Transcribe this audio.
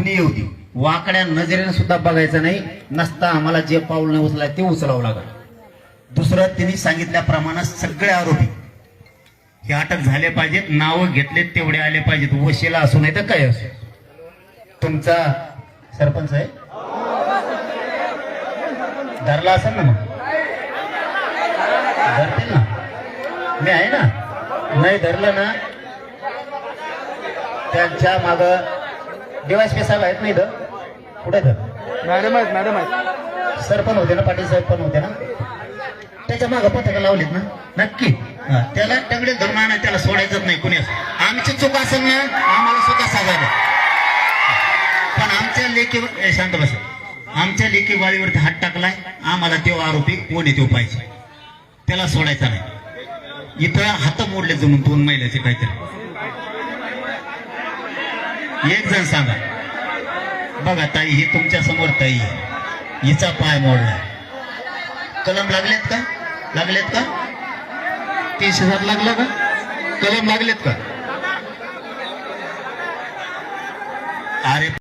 कुणी येऊ दे, वाकड्या नजरेने सुद्धा बघायचं नाही. नसता आम्हाला जे पाऊल नाही उचलाय ते उचलावं लागल. दुसरं, तिने सांगितल्याप्रमाणे सगळे आरोपी हे अटक झाले पाहिजेत. नावं घेतलेत तेवढे आले पाहिजेत. वशिला असू नाही तर काय असो. तुमचा सरपंच आहे, धरला असेल ना? मग धरतील ना, मी आहे ना. नाही धरलं ना, त्यांच्या माग डीवायएसपी साहेब आहेत नाही. कुठे मॅडम आहेत सर पण होते ना, पाटील साहेब पण होते ना. त्याच्या माग पथकं लावलीत ना. नक्की त्याला टंगडे धरून आणा, त्याला सोडायचंच नाही कुणी. आमची चूक असेल ना, आम्हाला सुद्धा सांगायला. पण आमच्या लेखी शांत बस, आमच्या लेखी वाळीवरती हात टाकलाय. आम्हाला तो आरोपी कोणी तो पाहिजे, त्याला सोडायचा नाही. इथं हात मोडले जणून 2 महिन्याचे काहीतरी. एक जण सांगा बघा, ताई ही तुमच्या समोर ताई आहे, हिचा पाय मोडलाय. कलम लागलेत का? लागलेत का? 30,000 लागला का? कलम लागलेत का? अरे